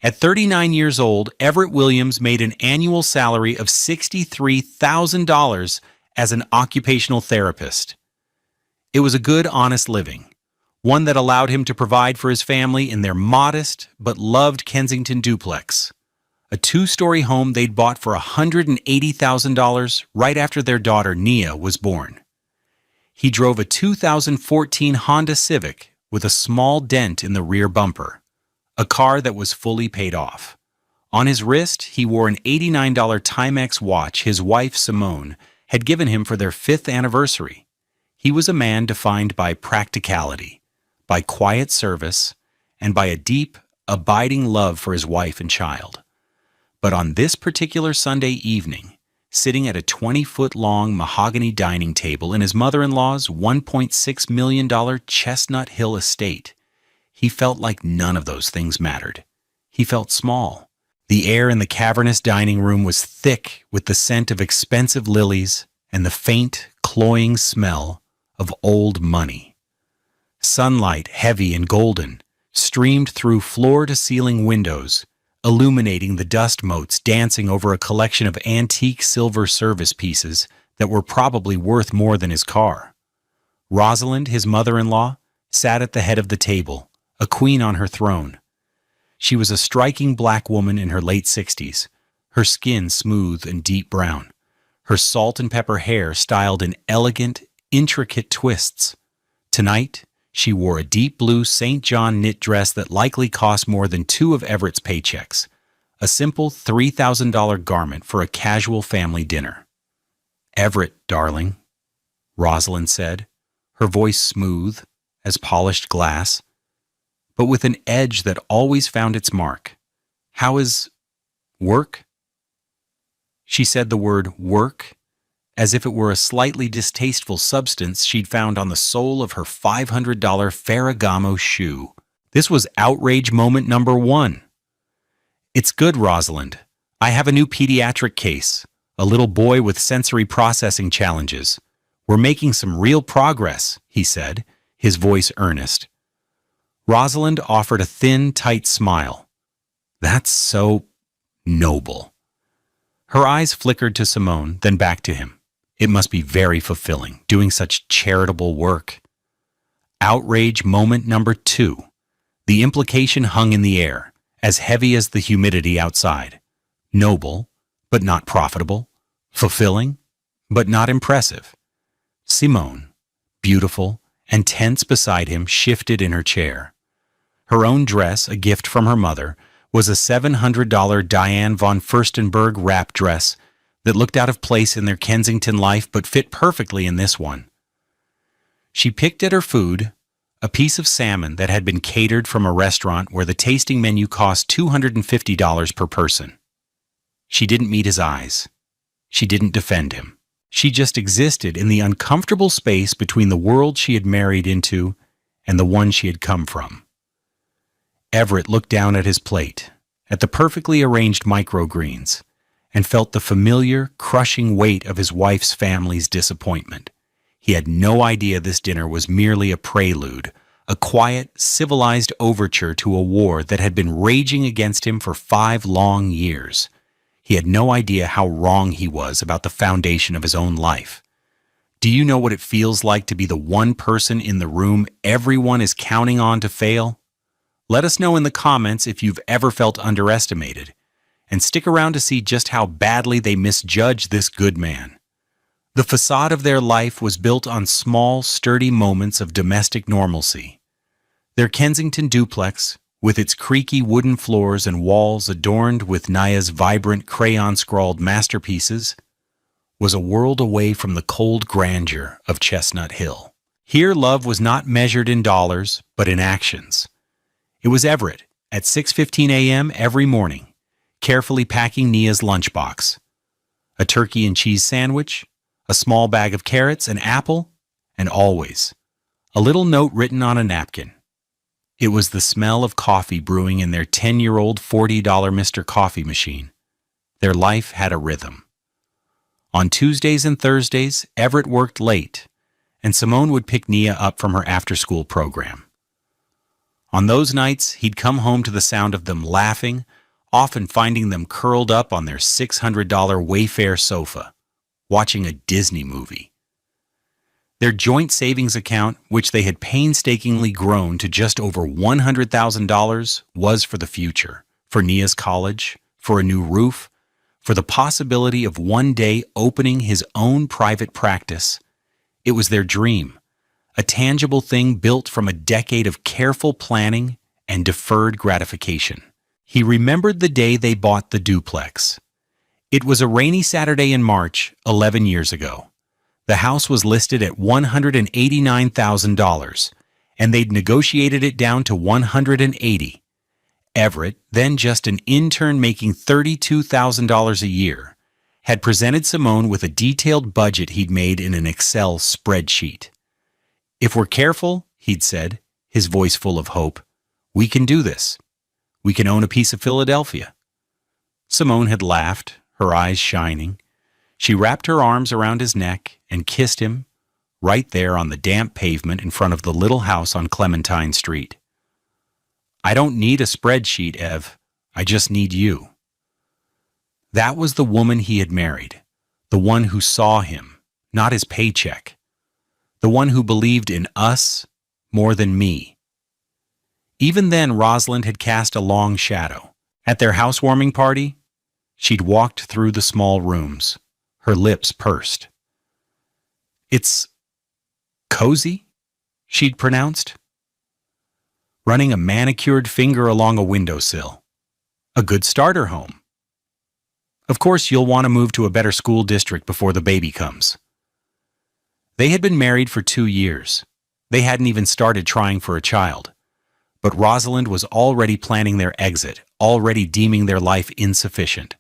At 39 years old, Everett Williams made an annual salary of $63,000 as an occupational therapist. It was a good, honest living, one that allowed him to provide for his family in their modest but loved Kensington duplex, a two-story home they'd bought for $180,000 right after their daughter Nia was born. He drove a 2014 Honda Civic with a small dent in the rear bumper, a car that was fully paid off. On his wrist, he wore an $89 Timex watch his wife, Simone, had given him for their 5th anniversary. He was a man defined by practicality, by quiet service, and by a deep, abiding love for his wife and child. But on this particular Sunday evening, sitting at a 20-foot-long mahogany dining table in his mother-in-law's $1.6 million Chestnut Hill estate, he felt like none of those things mattered. He felt small. The air in the cavernous dining room was thick with the scent of expensive lilies and the faint, cloying smell of old money. Sunlight, heavy and golden, streamed through floor-to-ceiling windows, illuminating the dust motes dancing over a collection of antique silver service pieces that were probably worth more than his car. Rosalind, his mother-in-law, sat at the head of the table, a queen on her throne. She was a striking black woman in her late 60s, her skin smooth and deep brown, her salt and pepper hair styled in elegant, intricate twists. Tonight, she wore a deep blue St. John knit dress that likely cost more than 2 of Everett's paychecks, a simple $3,000 garment for a casual family dinner. "Everett, darling," Rosalind said, her voice smooth as polished glass, but with an edge that always found its mark. "How is work?" She said the word work as if it were a slightly distasteful substance she'd found on the sole of her $500 Ferragamo shoe. This was outrage moment number 1. "It's good, Rosalind. I have a new pediatric case, a little boy with sensory processing challenges. We're making some real progress," he said, his voice earnest. Rosalind offered a thin, tight smile. "That's so noble." Her eyes flickered to Simone, then back to him. It must be very fulfilling, doing such charitable work. Outrage moment number 2. The implication hung in the air, as heavy as the humidity outside. Noble, but not profitable. Fulfilling, but not impressive. Simone, beautiful and tense beside him, shifted in her chair. Her own dress, a gift from her mother, was a $700 Diane von Furstenberg wrap dress that looked out of place in their Kensington life but fit perfectly in this one. She picked at her food, a piece of salmon that had been catered from a restaurant where the tasting menu cost $250 per person. She didn't meet his eyes. She didn't defend him. She just existed in the uncomfortable space between the world she had married into and the one she had come from. Everett looked down at his plate, at the perfectly arranged microgreens, and felt the familiar, crushing weight of his wife's family's disappointment. He had no idea this dinner was merely a prelude, a quiet, civilized overture to a war that had been raging against him for 5 long years. He had no idea how wrong he was about the foundation of his own life. Do you know what it feels like to be the one person in the room everyone is counting on to fail? Let us know in the comments if you've ever felt underestimated, and stick around to see just how badly they misjudged this good man. The facade of their life was built on small, sturdy moments of domestic normalcy. Their Kensington duplex, with its creaky wooden floors and walls adorned with Nia's vibrant crayon-scrawled masterpieces, was a world away from the cold grandeur of Chestnut Hill. Here love was not measured in dollars, but in actions. It was Everett, at 6:15 a.m. every morning, carefully packing Nia's lunchbox. A turkey and cheese sandwich, a small bag of carrots, an apple, and always a little note written on a napkin. It was the smell of coffee brewing in their 10-year-old $40 Mr. Coffee machine. Their life had a rhythm. On Tuesdays and Thursdays, Everett worked late, and Simone would pick Nia up from her after-school program. On those nights, he'd come home to the sound of them laughing, often finding them curled up on their $600 Wayfair sofa, watching a Disney movie. Their joint savings account, which they had painstakingly grown to just over $100,000, was for the future, for Nia's college, for a new roof, for the possibility of one day opening his own private practice. It was their dream, a tangible thing built from a decade of careful planning and deferred gratification. He remembered the day they bought the duplex. It was a rainy Saturday in March, 11 years ago. The house was listed at $189,000, and they'd negotiated it down to $180,000. Everett, then just an intern making $32,000 a year, had presented Simone with a detailed budget he'd made in an Excel spreadsheet. "If we're careful," he'd said, his voice full of hope, "we can do this. We can own a piece of Philadelphia." Simone had laughed, her eyes shining. She wrapped her arms around his neck and kissed him, right there on the damp pavement in front of the little house on Clementine Street. "I don't need a spreadsheet, Ev. I just need you." That was the woman he had married, the one who saw him, not his paycheck, the one who believed in us more than me. Even then, Rosalind had cast a long shadow. At their housewarming party, she'd walked through the small rooms, her lips pursed. "It's cozy," she'd pronounced, running a manicured finger along a windowsill. "A good starter home. Of course, you'll want to move to a better school district before the baby comes." They had been married for 2 years. They hadn't even started trying for a child. But Rosalind was already planning their exit, already deeming their life insufficient.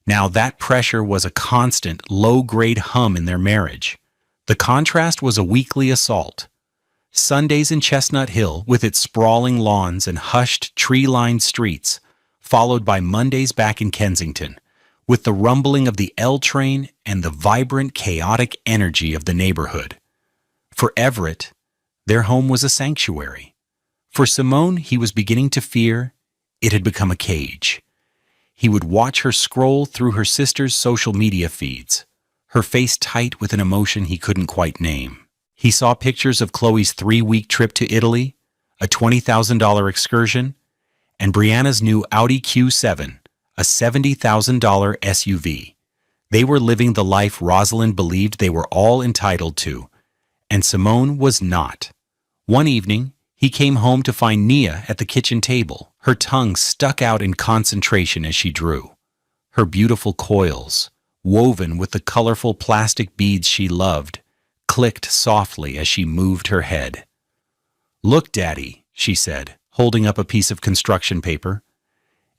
Now that pressure was a constant, low-grade hum in their marriage. The contrast was a weekly assault. Sundays in Chestnut Hill, with its sprawling lawns and hushed, tree-lined streets, followed by Mondays back in Kensington, with the rumbling of the L train and the vibrant, chaotic energy of the neighborhood. For Everett, their home was a sanctuary. For Simone, he was beginning to fear it had become a cage. He would watch her scroll through her sister's social media feeds, her face tight with an emotion he couldn't quite name. He saw pictures of Chloe's 3-week trip to Italy, a $20,000 excursion, and Brianna's new Audi Q7, a $70,000 SUV. They were living the life Rosalind believed they were all entitled to, and Simone was not. One evening, he came home to find Nia at the kitchen table, her tongue stuck out in concentration as she drew. Her beautiful coils, woven with the colorful plastic beads she loved, clicked softly as she moved her head. "Look, Daddy," she said, holding up a piece of construction paper.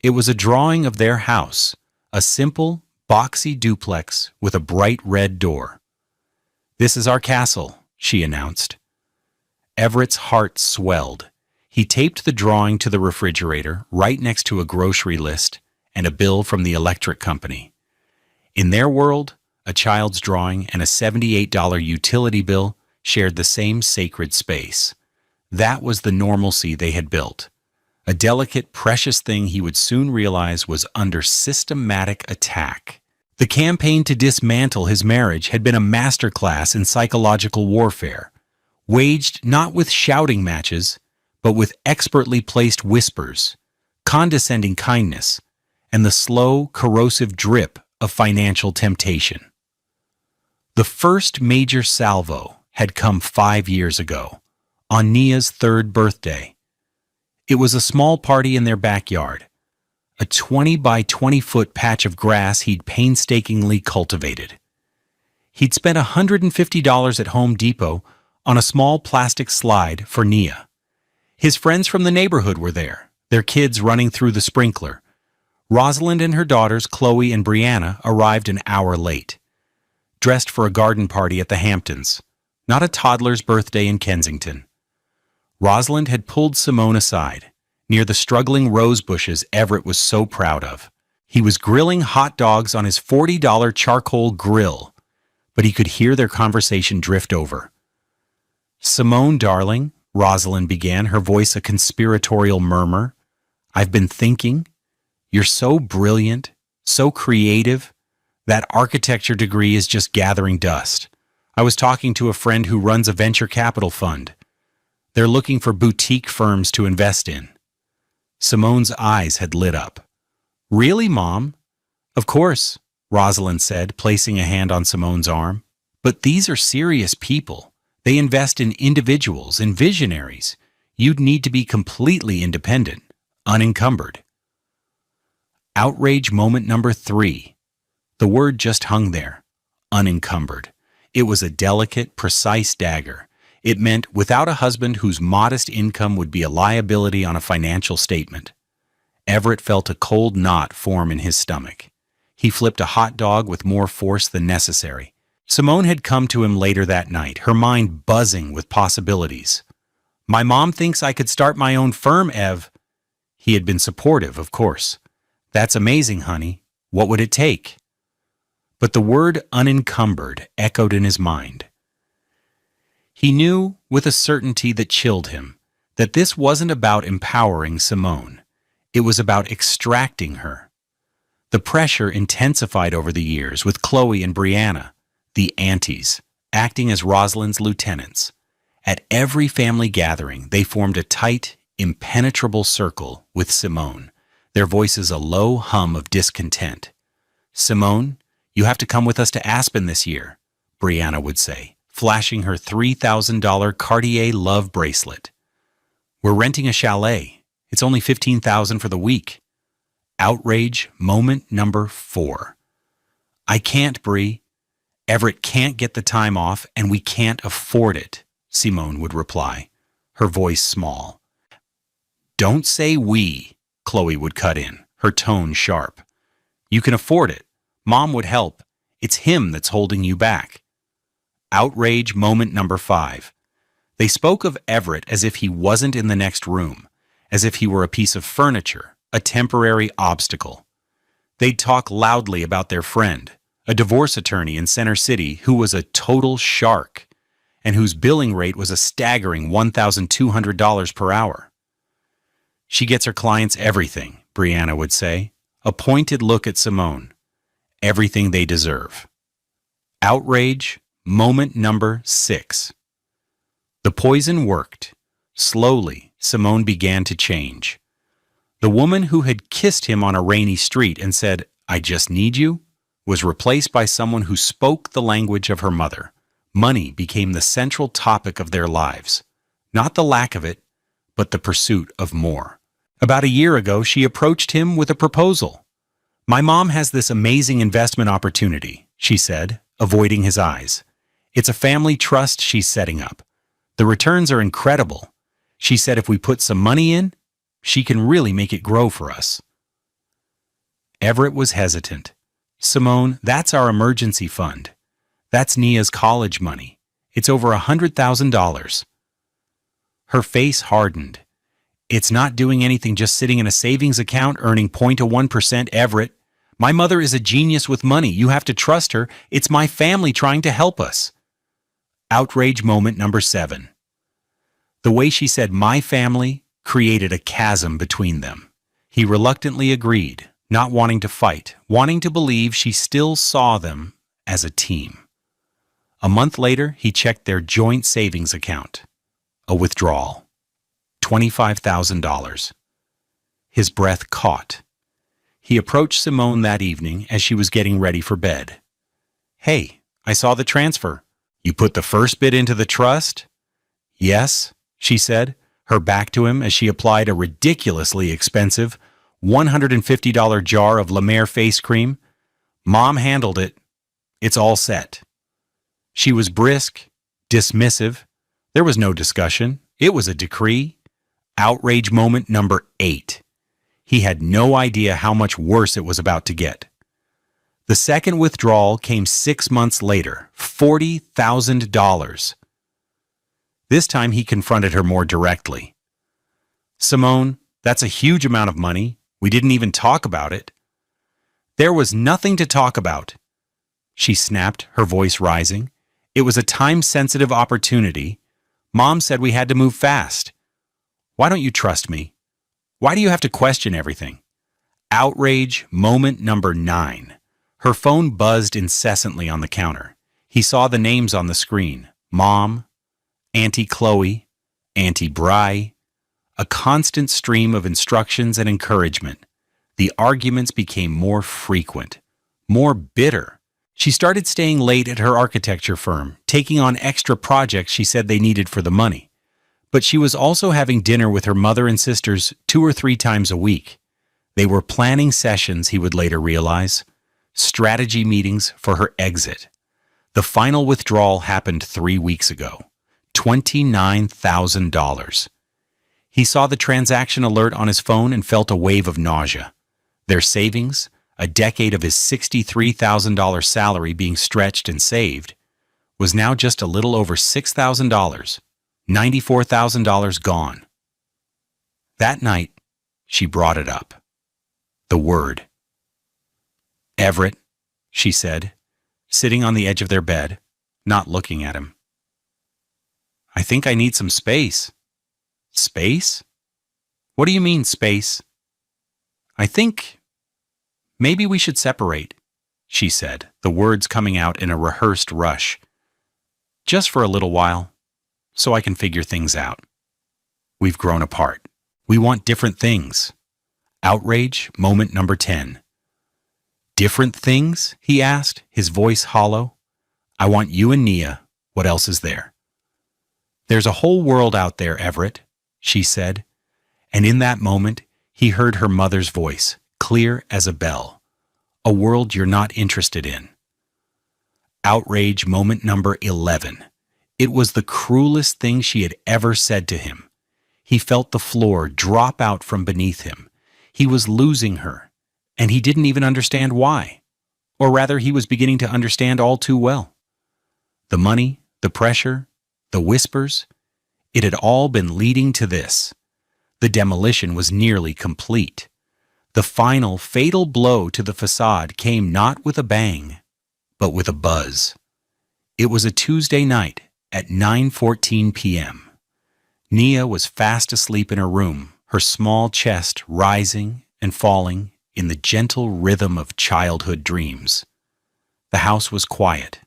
It was a drawing of their house, a simple, boxy duplex with a bright red door. "This is our castle," she announced. Everett's heart swelled. He taped the drawing to the refrigerator, right next to a grocery list and a bill from the electric company. In their world, a child's drawing and a $78 utility bill shared the same sacred space. That was the normalcy they had built. A delicate, precious thing he would soon realize was under systematic attack. The campaign to dismantle his marriage had been a masterclass in psychological warfare, waged not with shouting matches, but with expertly placed whispers, condescending kindness, and the slow, corrosive drip of financial temptation. The first major salvo had come 5 years ago, on Nia's 3rd birthday. It was a small party in their backyard, a 20 by 20 foot patch of grass he'd painstakingly cultivated. He'd spent $150 at Home Depot on a small plastic slide for Nia. His friends from the neighborhood were there, their kids running through the sprinkler. Rosalind and her daughters, Chloe and Brianna, arrived an hour late, dressed for a garden party at the Hamptons, not a toddler's birthday in Kensington. Rosalind had pulled Simone aside, near the struggling rose bushes Everett was so proud of. He was grilling hot dogs on his $40 charcoal grill, but he could hear their conversation drift over. "Simone, darling," Rosalind began, her voice a conspiratorial murmur. "I've been thinking. You're so brilliant, so creative. That architecture degree is just gathering dust. I was talking to a friend who runs a venture capital fund. They're looking for boutique firms to invest in." Simone's eyes had lit up. "Really, Mom?" "Of course," Rosalind said, placing a hand on Simone's arm. "But these are serious people. They invest in individuals, in visionaries. You'd need to be completely independent, unencumbered." Outrage moment number 3. The word just hung there. Unencumbered. It was a delicate, precise dagger. It meant without a husband whose modest income would be a liability on a financial statement. Everett felt a cold knot form in his stomach. He flipped a hot dog with more force than necessary. Simone had come to him later that night, her mind buzzing with possibilities. "My mom thinks I could start my own firm, Ev." He had been supportive, of course. "That's amazing, honey. What would it take?" But the word unencumbered echoed in his mind. He knew, with a certainty that chilled him, that this wasn't about empowering Simone. It was about extracting her. The pressure intensified over the years with Chloe and Brianna, the aunties, acting as Rosalind's lieutenants. At every family gathering, they formed a tight, impenetrable circle with Simone, their voices a low hum of discontent. "Simone, you have to come with us to Aspen this year," Brianna would say, flashing her $3,000 Cartier love bracelet. "We're renting a chalet. It's only $15,000 for the week." Outrage moment number 4. "I can't, Bri. Everett can't get the time off, and we can't afford it," Simone would reply, her voice small. "Don't say we," Chloe would cut in, her tone sharp. "You can afford it. Mom would help. It's him that's holding you back." Outrage moment number 5. They spoke of Everett as if he wasn't in the next room, as if he were a piece of furniture, a temporary obstacle. They'd talk loudly about their friend, a divorce attorney in Center City who was a total shark, and whose billing rate was a staggering $1,200 per hour. "She gets her clients everything," Brianna would say, a pointed look at Simone. "Everything they deserve." Outrage moment number 6. The poison worked. Slowly, Simone began to change. The woman who had kissed him on a rainy street and said, "I just need you," was replaced by someone who spoke the language of her mother. Money became the central topic of their lives. Not the lack of it, but the pursuit of more. About a year ago, she approached him with a proposal. "My mom has this amazing investment opportunity," she said, avoiding his eyes. "It's a family trust she's setting up. The returns are incredible. She said if we put some money in, she can really make it grow for us." Everett was hesitant. "Simone, that's our emergency fund. That's Nia's college money. It's over $100,000. Her face hardened. "It's not doing anything just sitting in a savings account earning 0.1%, Everett. My mother is a genius with money. You have to trust her. It's my family trying to help us." Outrage moment number 7. The way she said "my family" created a chasm between them. He reluctantly agreed, not wanting to fight, wanting to believe she still saw them as a team. A month later, he checked their joint savings account. A withdrawal. $25,000. His breath caught. He approached Simone that evening as she was getting ready for bed. "Hey, I saw the transfer. You put the first bit into the trust?" "Yes," she said, her back to him as she applied a ridiculously expensive $150 jar of La Mer face cream. "Mom handled it. It's all set." She was brisk, dismissive. There was no discussion. It was a decree. Outrage moment number 8. He had no idea how much worse it was about to get. The second withdrawal came 6 months later, $40,000. This time he confronted her more directly. "Simone, that's a huge amount of money. We didn't even talk about it." "There was nothing to talk about," she snapped, her voice rising. "It was a time-sensitive opportunity. Mom said we had to move fast. Why don't you trust me? Why do you have to question everything? Outrage moment number 9. Her phone buzzed incessantly on the counter. He saw the names on the screen. Mom, Auntie Chloe, Auntie Bry. A constant stream of instructions and encouragement. The arguments became more frequent, more bitter. She started staying late at her architecture firm, taking on extra projects she said they needed for the money. But she was also having dinner with her mother and sisters 2 or 3 times a week. They were planning sessions, he would later realize, strategy meetings for her exit. The final withdrawal happened 3 weeks ago. $29,000. He saw the transaction alert on his phone and felt a wave of nausea. Their savings, a decade of his $63,000 salary being stretched and saved, was now just a little over $6,000, $94,000 gone. That night, she brought it up. The word. "Everett," she said, sitting on the edge of their bed, not looking at him. "I think I need some space." "Space? What do you mean, space?" "I think maybe we should separate," she said, the words coming out in a rehearsed rush. "Just for a little while, so I can figure things out. We've grown apart. We want different things." Outrage moment number 10. "Different things?" he asked, his voice hollow. "I want you and Nia. What else is there?" "There's a whole world out there, Everett," she said, and in that moment he heard her mother's voice, clear as a bell. "A world you're not interested in." Outrage moment number 11. It was the cruelest thing she had ever said to him. He felt the floor drop out from beneath him. He was losing her, and he didn't even understand why. Or rather, he was beginning to understand all too well. The money, the pressure, the whispers, it had all been leading to this. The demolition was nearly complete. The final, fatal blow to the facade came not with a bang, but with a buzz. It was a Tuesday night at 9:14 p.m. Nia was fast asleep in her room, her small chest rising and falling in the gentle rhythm of childhood dreams. The house was quiet.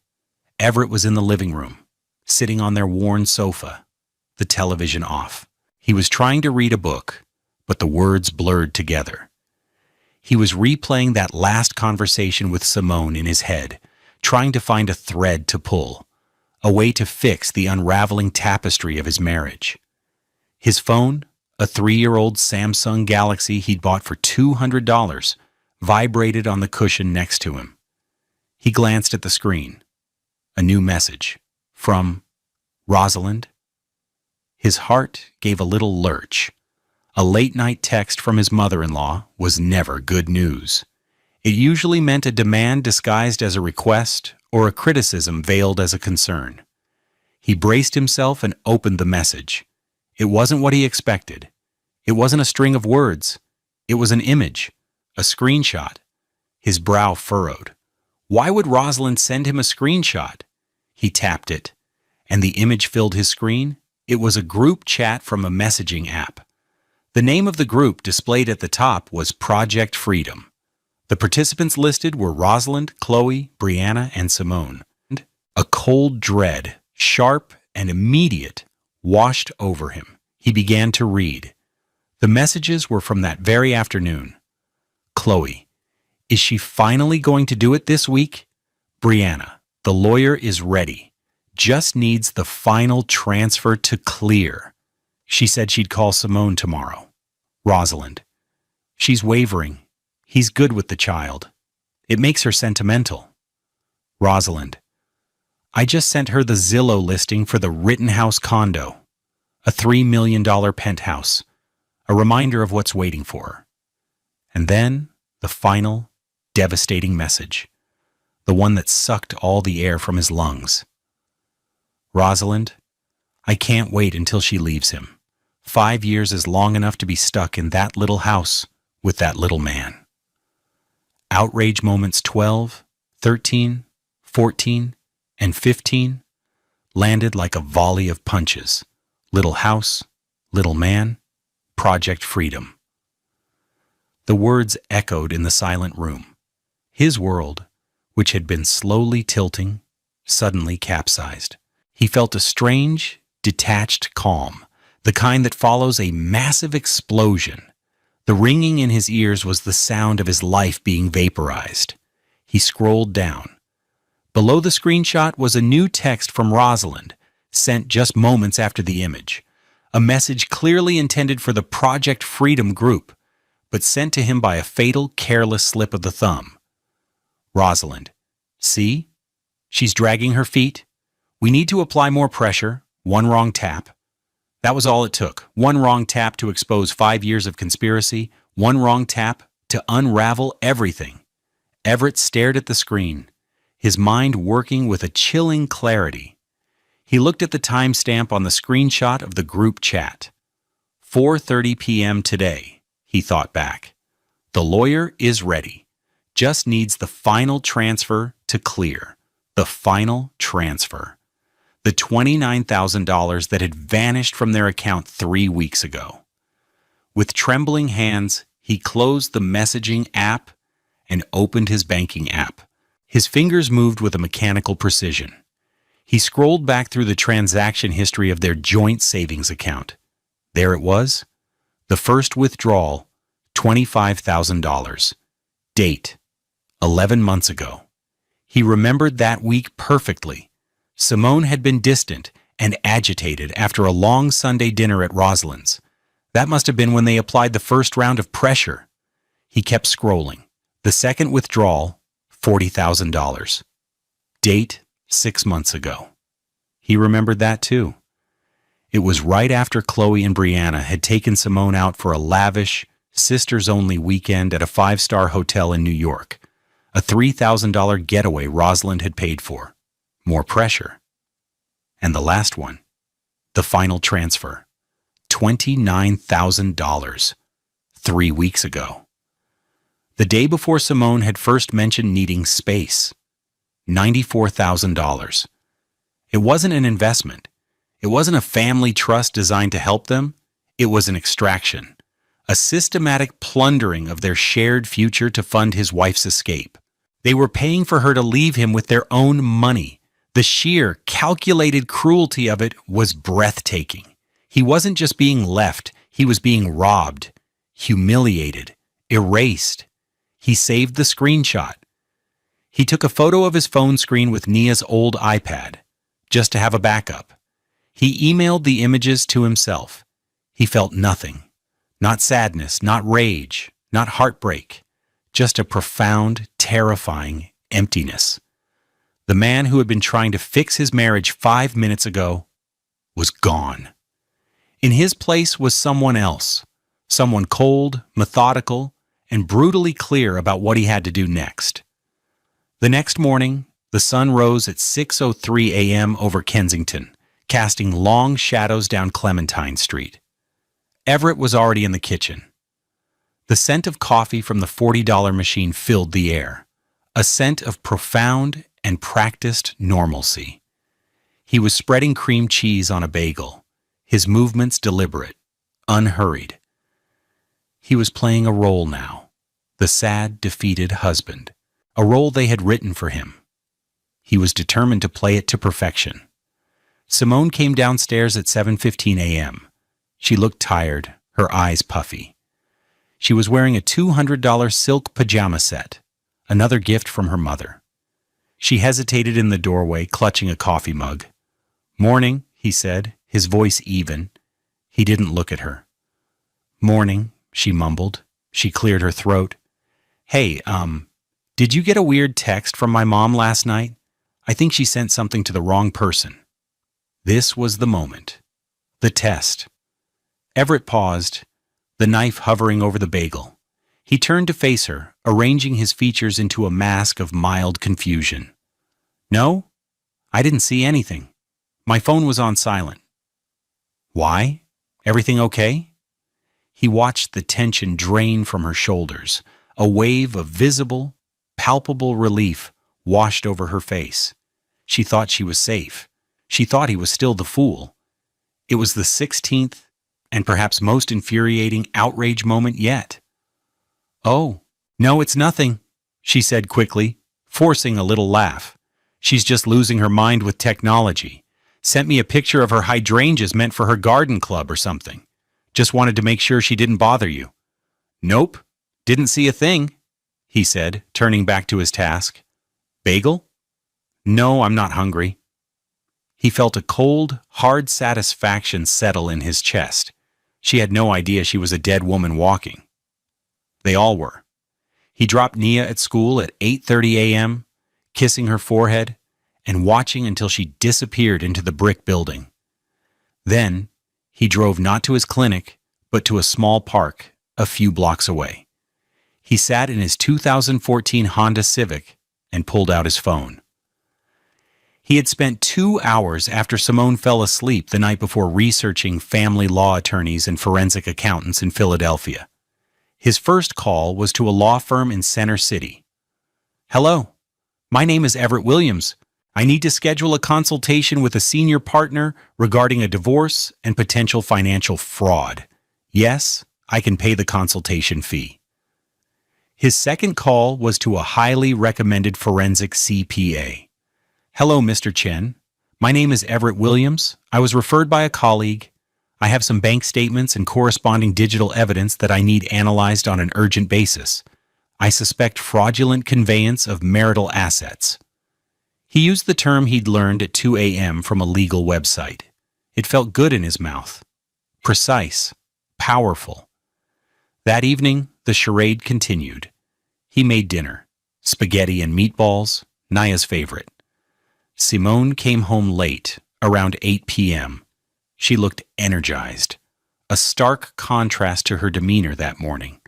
Everett was in the living room, sitting on their worn sofa, the television off. He was trying to read a book, but the words blurred together. He was replaying that last conversation with Simone in his head, trying to find a thread to pull, a way to fix the unraveling tapestry of his marriage. His phone, a 3-year-old Samsung Galaxy he'd bought for $200, vibrated on the cushion next to him. He glanced at the screen. A new message from Rosalind. His heart gave a little lurch. A late-night text from his mother-in-law was never good news. It usually meant a demand disguised as a request or a criticism veiled as a concern. He braced himself and opened the message. It wasn't what he expected. It wasn't a string of words. It was an image, a screenshot. His brow furrowed. Why would Rosalind send him a screenshot? He tapped it, and the image filled his screen. It was a group chat from a messaging app. The name of the group displayed at the top was Project Freedom. The participants listed were Rosalind, Chloe, Brianna, and Simone. A cold dread, sharp and immediate, washed over him. He began to read. The messages were from that very afternoon. Chloe, is she finally going to do it this week? Brianna, the lawyer is ready. Just needs the final transfer to clear. She said she'd call Simone tomorrow. Rosalind, she's wavering. He's good with the child. It makes her sentimental. Rosalind, I just sent her the Zillow listing for the Rittenhouse condo, a $3 million penthouse, a reminder of what's waiting for her. And then the final, devastating message, the one that sucked all the air from his lungs. Rosalind, I can't wait until she leaves him. 5 years is long enough to be stuck in that little house with that little man. Outrage moments 12, 13, 14, and 15 landed like a volley of punches. Little house, little man, Project Freedom. The words echoed in the silent room. His world, which had been slowly tilting, suddenly capsized. He felt a strange, detached calm, the kind that follows a massive explosion. The ringing in his ears was the sound of his life being vaporized. He scrolled down. Below the screenshot was a new text from Rosalind, sent just moments after the image. A message clearly intended for the Project Freedom group, but sent to him by a fatal, careless slip of the thumb. Rosalind, see? She's dragging her feet. We need to apply more pressure. One wrong tap. That was all it took. One wrong tap to expose 5 years of conspiracy. One wrong tap to unravel everything. Everett stared at the screen, his mind working with a chilling clarity. He looked at the timestamp on the screenshot of the group chat. 4:30 p.m. today, he thought back. The lawyer is ready. Just needs the final transfer to clear. The final transfer. The $29,000 that had vanished from their account 3 weeks ago. With trembling hands, he closed the messaging app and opened his banking app. His fingers moved with a mechanical precision. He scrolled back through the transaction history of their joint savings account. There it was. The first withdrawal, $25,000. Date, 11 months ago. He remembered that week perfectly. Simone had been distant and agitated after a long Sunday dinner at Rosalind's. That must have been when they applied the first round of pressure. He kept scrolling. The second withdrawal, $40,000. Date, 6 months ago. He remembered that too. It was right after Chloe and Brianna had taken Simone out for a lavish, sisters-only weekend at a 5-star hotel in New York. A $3,000 getaway Rosalind had paid for. More pressure. And the last one. The final transfer. $29,000. 3 weeks ago. The day before Simone had first mentioned needing space. $94,000. It wasn't an investment. It wasn't a family trust designed to help them. It was an extraction. A systematic plundering of their shared future to fund his wife's escape. They were paying for her to leave him with their own money. The sheer, calculated cruelty of it was breathtaking. He wasn't just being left, he was being robbed, humiliated, erased. He saved the screenshot. He took a photo of his phone screen with Nia's old iPad, just to have a backup. He emailed the images to himself. He felt nothing. Not sadness, not rage, not heartbreak. Just a profound, terrifying emptiness. The man who had been trying to fix his marriage 5 minutes ago was gone. In his place was someone else. Someone cold, methodical, and brutally clear about what he had to do next. The next morning, the sun rose at 6:03 a.m. over Kensington, casting long shadows down Clementine Street. Everett was already in the kitchen. The scent of coffee from the $40 machine filled the air, a scent of profound and practiced normalcy. He was spreading cream cheese on a bagel, his movements deliberate, unhurried. He was playing a role now, the sad, defeated husband, a role they had written for him. He was determined to play it to perfection. Simone came downstairs at 7:15 a.m. She looked tired, her eyes puffy. She was wearing a $200 silk pajama set, another gift from her mother. She hesitated in the doorway, clutching a coffee mug. "Morning," he said, his voice even. He didn't look at her. "Morning," she mumbled. She cleared her throat. "Hey, did you get a weird text from my mom last night? I think she sent something to the wrong person." This was the moment. The test. Everett paused, the knife hovering over the bagel. He turned to face her, arranging his features into a mask of mild confusion. "No, I didn't see anything. My phone was on silent." "Why? Everything okay?" He watched the tension drain from her shoulders. A wave of visible, palpable relief washed over her face. She thought she was safe. She thought he was still the fool. It was the 16th and perhaps most infuriating outrage moment yet. "Oh, no, it's nothing," she said quickly, forcing a little laugh. "She's just losing her mind with technology. Sent me a picture of her hydrangeas meant for her garden club or something. Just wanted to make sure she didn't bother you." "Nope, didn't see a thing," he said, turning back to his task. "Bagel?" "No, I'm not hungry." He felt a cold, hard satisfaction settle in his chest. She had no idea she was a dead woman walking. They all were. He dropped Nia at school at 8:30 a.m., kissing her forehead and watching until she disappeared into the brick building. Then he drove not to his clinic, but to a small park a few blocks away. He sat in his 2014 Honda Civic and pulled out his phone. He had spent 2 hours after Simone fell asleep the night before researching family law attorneys and forensic accountants in Philadelphia. His first call was to a law firm in Center City. "Hello, my name is Everett Williams. I need to schedule a consultation with a senior partner regarding a divorce and potential financial fraud. Yes, I can pay the consultation fee." His second call was to a highly recommended forensic CPA. "Hello, Mr. Chen. My name is Everett Williams. I was referred by a colleague. I have some bank statements and corresponding digital evidence that I need analyzed on an urgent basis. I suspect fraudulent conveyance of marital assets." He used the term he'd learned at 2 a.m. from a legal website. It felt good in his mouth. Precise. Powerful. That evening, the charade continued. He made dinner. Spaghetti and meatballs, Naya's favorite. Simone came home late, around 8 p.m. She looked energized, a stark contrast to her demeanor that morning.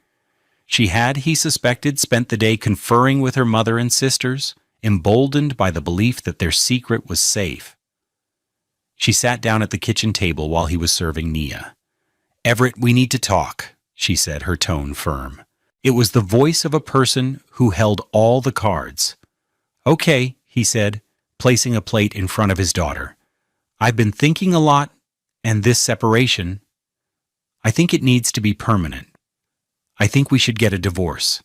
She had, he suspected, spent the day conferring with her mother and sisters, emboldened by the belief that their secret was safe. She sat down at the kitchen table while he was serving Nia. "Everett, we need to talk," she said, her tone firm. It was the voice of a person who held all the cards. "Okay," he said, placing a plate in front of his daughter. "I've been thinking a lot, and this separation, I think it needs to be permanent. I think we should get a divorce."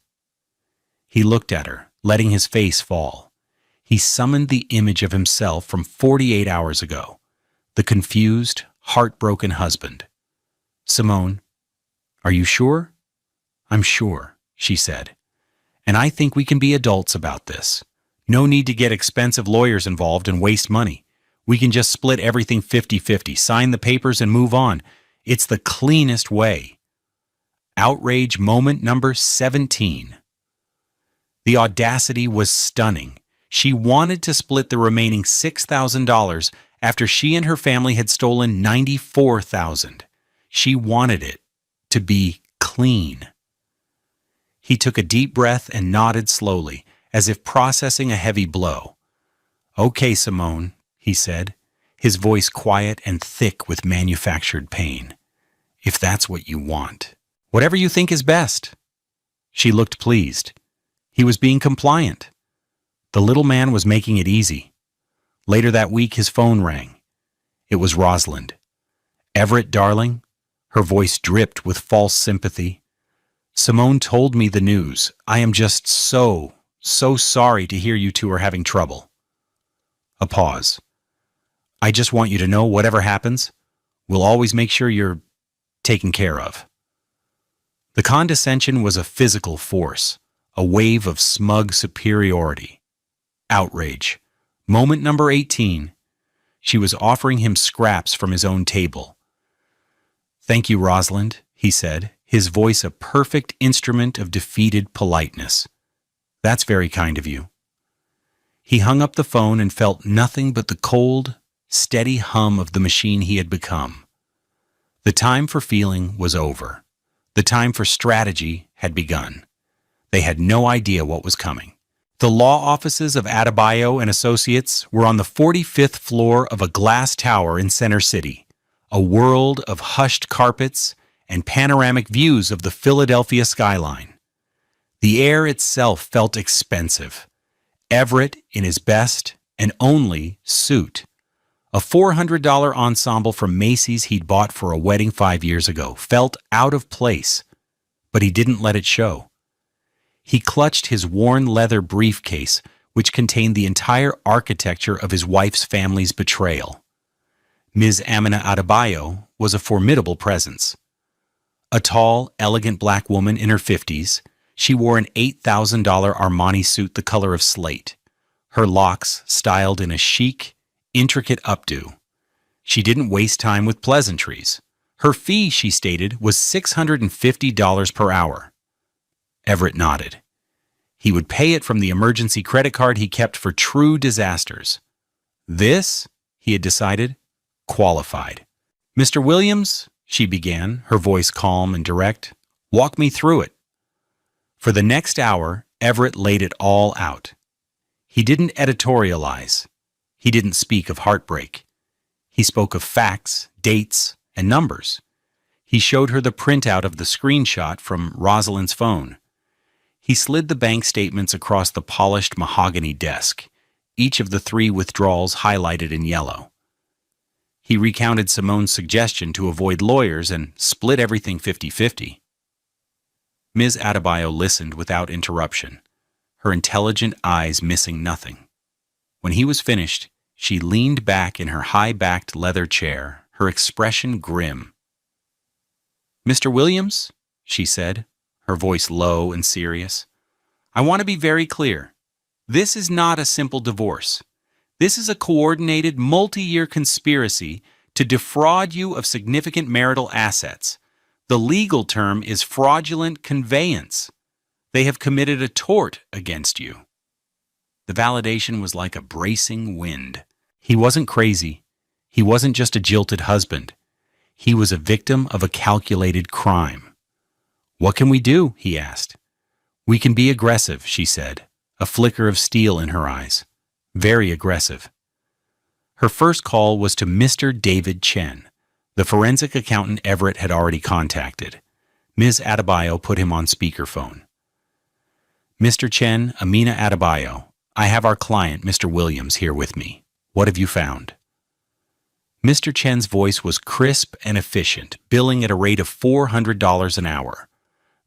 He looked at her, letting his face fall. He summoned the image of himself from 48 hours ago, the confused, heartbroken husband. "Simone, are you sure?" "I'm sure," she said. "And I think we can be adults about this. No need to get expensive lawyers involved and waste money. We can just split everything 50-50, sign the papers and move on. It's the cleanest way." Outrage moment number 17. The audacity was stunning. She wanted to split the remaining $6,000 after she and her family had stolen $94,000. She wanted it to be clean. He took a deep breath and nodded slowly, as if processing a heavy blow. "Okay, Simone," he said, his voice quiet and thick with manufactured pain. "If that's what you want. Whatever you think is best." She looked pleased. He was being compliant. The little man was making it easy. Later that week, his phone rang. It was Rosalind. "Everett, darling." Her voice dripped with false sympathy. "Simone told me the news. I am just so sorry to hear you two are having trouble." A pause. "I just want you to know, whatever happens, we'll always make sure you're taken care of." The condescension was a physical force, a wave of smug superiority. Outrage. Moment number 18. She was offering him scraps from his own table. "Thank you, Rosalind," he said, his voice a perfect instrument of defeated politeness. "That's very kind of you." He hung up the phone and felt nothing but the cold, steady hum of the machine he had become. The time for feeling was over. The time for strategy had begun. They had no idea what was coming. The law offices of Adebayo and Associates were on the 45th floor of a glass tower in Center City, a world of hushed carpets and panoramic views of the Philadelphia skyline. The air itself felt expensive. Everett in his best and only suit, A $400 ensemble from Macy's he'd bought for a wedding 5 years ago felt out of place, but he didn't let it show. He clutched his worn leather briefcase, which contained the entire architecture of his wife's family's betrayal. Ms. Amina Adebayo was a formidable presence. A tall, elegant black woman in her 50s, she wore an $8,000 Armani suit the color of slate, her locks styled in a chic, intricate updo. She didn't waste time with pleasantries. Her fee, she stated, was $650 per hour. Everett nodded. He would pay it from the emergency credit card he kept for true disasters. This, he had decided, qualified. "Mr. Williams," she began, her voice calm and direct, "walk me through it." For the next hour, Everett laid it all out. He didn't editorialize. He didn't speak of heartbreak. He spoke of facts, dates, and numbers. He showed her the printout of the screenshot from Rosalind's phone. He slid the bank statements across the polished mahogany desk, each of the 3 withdrawals highlighted in yellow. He recounted Simone's suggestion to avoid lawyers and split everything 50-50. Ms. Adebayo listened without interruption, her intelligent eyes missing nothing. When he was finished, she leaned back in her high-backed leather chair, her expression grim. "Mr. Williams," she said, her voice low and serious, "I want to be very clear. This is not a simple divorce. This is a coordinated, multi-year conspiracy to defraud you of significant marital assets. The legal term is fraudulent conveyance. They have committed a tort against you." The validation was like a bracing wind. He wasn't crazy. He wasn't just a jilted husband. He was a victim of a calculated crime. "What can we do?" he asked. "We can be aggressive," she said, a flicker of steel in her eyes. Very aggressive. Her first call was to Mr. David Chen, the forensic accountant Everett had already contacted. Ms. Adebayo put him on speakerphone. "Mr. Chen, Amina Adebayo, I have our client, Mr. Williams, here with me. What have you found?" Mr. Chen's voice was crisp and efficient, billing at a rate of $400 an hour.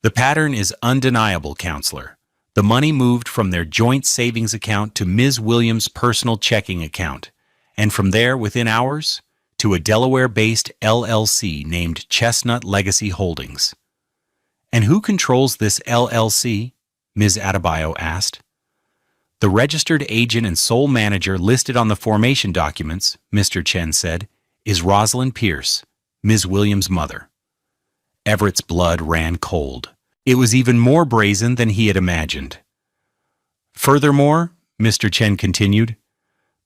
"The pattern is undeniable, counselor. The money moved from their joint savings account to Ms. Williams' personal checking account, and from there, within hours, to a Delaware-based LLC named Chestnut Legacy Holdings." "And who controls this LLC?" Ms. Adebayo asked. "The registered agent and sole manager listed on the formation documents," Mr. Chen said, "is Rosalind Pierce, Ms. Williams' mother." Everett's blood ran cold. It was even more brazen than he had imagined. "Furthermore," Mr. Chen continued,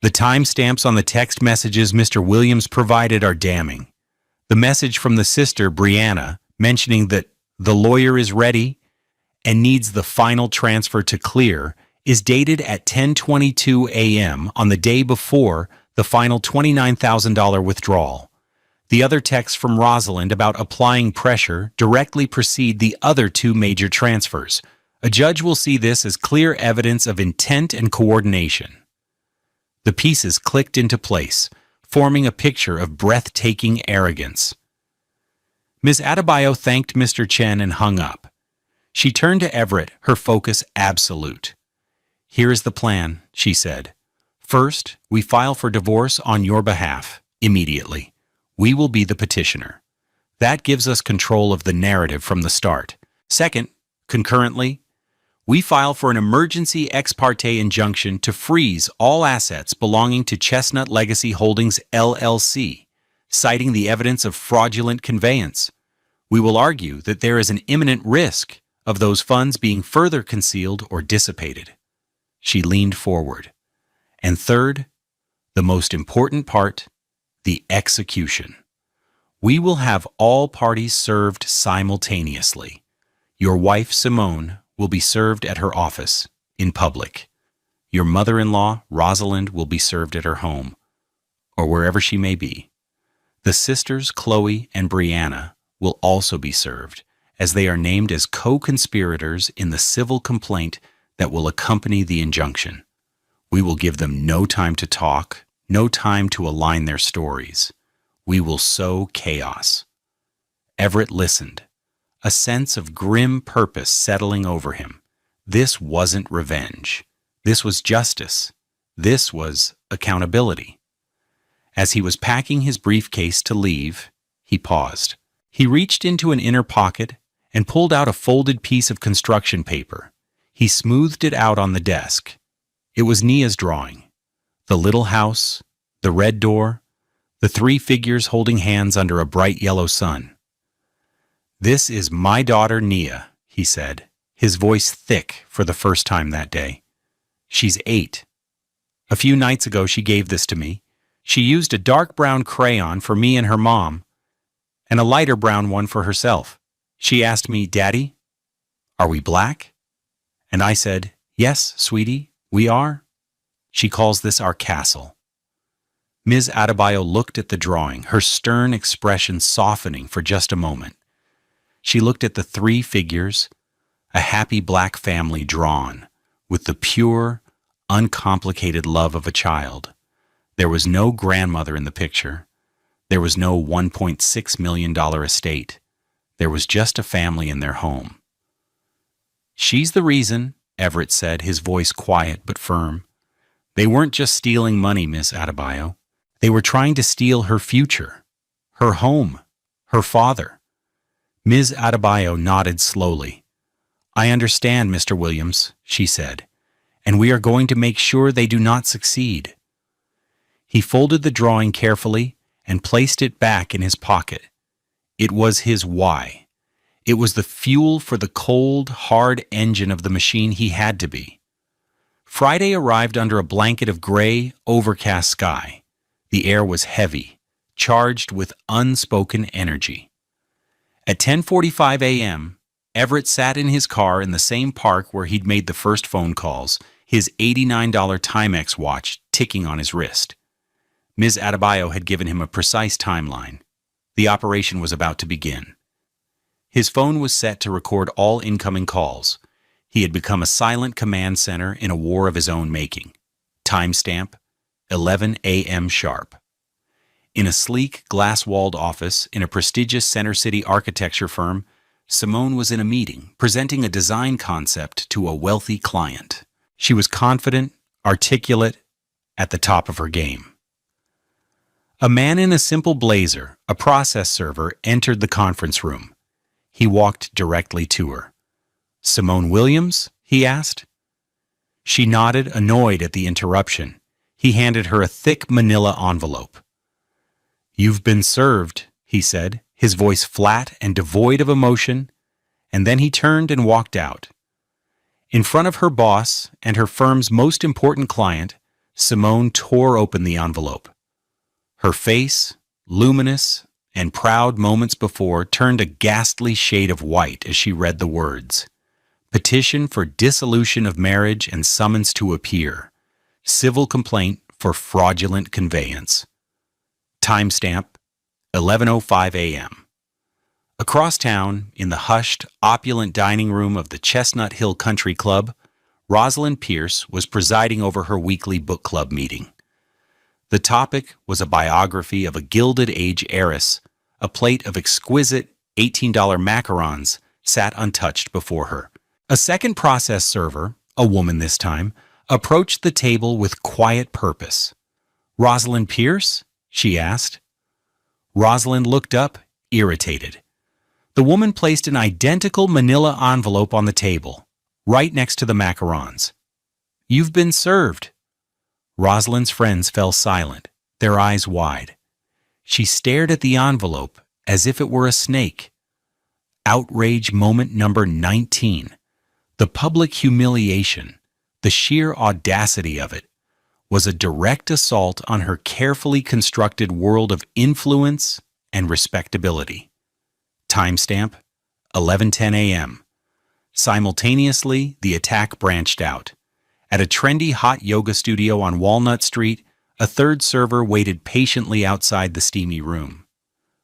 "the timestamps on the text messages Mr. Williams provided are damning. The message from the sister, Brianna, mentioning that the lawyer is ready and needs the final transfer to clear, is dated at 10:22 a.m. on the day before the final $29,000 withdrawal. The other texts from Rosalind about applying pressure directly precede the other 2 major transfers. A judge will see this as clear evidence of intent and coordination." The pieces clicked into place, forming a picture of breathtaking arrogance. Ms. Adebayo thanked Mr. Chen and hung up. She turned to Everett, her focus absolute. "Here is the plan," she said. "First, we file for divorce on your behalf, immediately. We will be the petitioner. That gives us control of the narrative from the start. Second, concurrently, we file for an emergency ex parte injunction to freeze all assets belonging to Chestnut Legacy Holdings LLC, citing the evidence of fraudulent conveyance. We will argue that there is an imminent risk of those funds being further concealed or dissipated." She leaned forward. "And third, the most important part, the execution. We will have all parties served simultaneously. Your wife, Simone, will be served at her office, in public. Your mother-in-law, Rosalind, will be served at her home, or wherever she may be. The sisters, Chloe and Brianna, will also be served, as they are named as co-conspirators in the civil complaint that will accompany the injunction. We will give them no time to talk, No time to align their stories. We will sow chaos. Everett listened, a sense of grim purpose settling over him. This wasn't revenge. This was justice. This was accountability. As he was packing his briefcase to leave, he paused. He reached into an inner pocket and pulled out a folded piece of construction paper. He smoothed it out on the desk. It was Nia's drawing. The little house, the red door, the three figures holding hands under a bright yellow sun. "This is my daughter Nia," he said, his voice thick for the first time that day. "She's 8. A few nights ago she gave this to me. She used a dark brown crayon for me and her mom, and a lighter brown one for herself. She asked me, 'Daddy, are we black?' And I said, 'Yes, sweetie, we are.' She calls this our castle." Ms. Adebayo looked at the drawing, her stern expression softening for just a moment. She looked at the three figures, a happy black family drawn, with the pure, uncomplicated love of a child. There was no grandmother in the picture. There was no $1.6 million estate. There was just a family in their home. "She's the reason," Everett said, his voice quiet but firm. "They weren't just stealing money, Miss Adebayo. They were trying to steal her future, her home, her father." Ms. Adebayo nodded slowly. "I understand, Mr. Williams," she said, "and we are going to make sure they do not succeed." He folded the drawing carefully and placed it back in his pocket. It was his why. It was the fuel for the cold, hard engine of the machine he had to be. Friday arrived under a blanket of gray, overcast sky. The air was heavy, charged with unspoken energy. At 10:45 a.m., Everett sat in his car in the same park where he'd made the first phone calls, his $89 Timex watch ticking on his wrist. Ms. Adebayo had given him a precise timeline. The operation was about to begin. His phone was set to record all incoming calls. He had become a silent command center in a war of his own making. Timestamp, 11 a.m. sharp. In a sleek, glass-walled office in a prestigious Center City architecture firm, Simone was in a meeting, presenting a design concept to a wealthy client. She was confident, articulate, at the top of her game. A man in a simple blazer, a process server, entered the conference room. He walked directly to her. "Simone Williams?" he asked. She nodded, annoyed at the interruption. He handed her a thick manila envelope. "You've been served," he said, his voice flat and devoid of emotion, and then he turned and walked out. In front of her boss and her firm's most important client, Simone tore open the envelope. Her face, luminous and proud moments before, turned a ghastly shade of white as she read the words. "Petition for dissolution of marriage and summons to appear. Civil complaint for fraudulent conveyance." Timestamp, 11:05 a.m. Across town, in the hushed, opulent dining room of the Chestnut Hill Country Club, Rosalind Pierce was presiding over her weekly book club meeting. The topic was a biography of a Gilded Age heiress. A plate of exquisite $18 macarons sat untouched before her. A second process server, a woman this time, approached the table with quiet purpose. "Rosalind Pierce?" she asked. Rosalind looked up, irritated. The woman placed an identical manila envelope on the table, right next to the macarons. "You've been served." Rosalind's friends fell silent, their eyes wide. She stared at the envelope as if it were a snake. Outrage moment number 19. The public humiliation, the sheer audacity of it, was a direct assault on her carefully constructed world of influence and respectability. Timestamp, 11:10 a.m. Simultaneously, the attack branched out. At a trendy hot yoga studio on Walnut Street, a third server waited patiently outside the steamy room.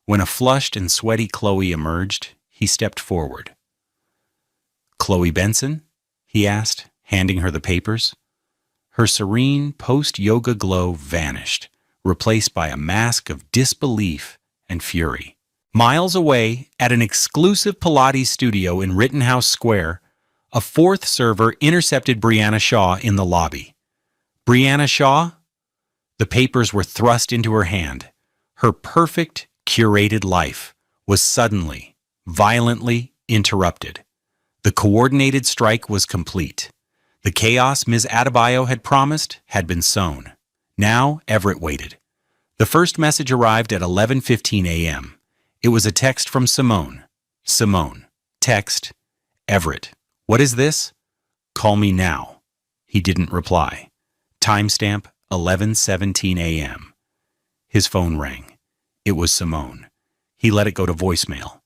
When a flushed and sweaty Chloe emerged, he stepped forward. "Chloe Benson?" he asked, handing her the papers. Her serene post-yoga glow vanished, replaced by a mask of disbelief and fury. Miles away, at an exclusive Pilates studio in Rittenhouse Square, a fourth server intercepted Brianna Shaw in the lobby. Brianna Shaw? The papers were thrust into her hand. Her perfect, curated life was suddenly, violently interrupted. The coordinated strike was complete. The chaos Ms. Adebayo had promised had been sown. Now Everett waited. The first message arrived at 11:15 a.m. It was a text from Simone. Simone. Text. Everett. What is this? Call me now. He didn't reply. Timestamp 11:17 a.m. His phone rang. It was Simone. He let it go to voicemail.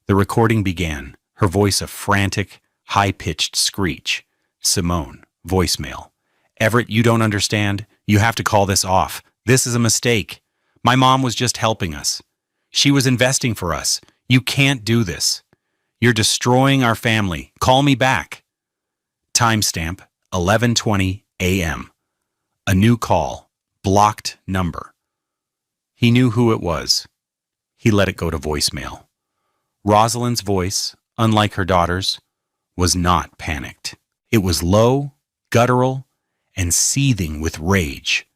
The recording began, her voice a frantic, high-pitched screech. Simone. Voicemail. Everett, you don't understand. You have to call this off. This is a mistake. My mom was just helping us. She was investing for us. You can't do this. You're destroying our family. Call me back. Timestamp 11:20 a.m. A new call. Blocked number. He knew who it was. He let it go to voicemail. Rosalind's voice, unlike her daughter's, was not panicked. It was low, guttural, and seething with rage.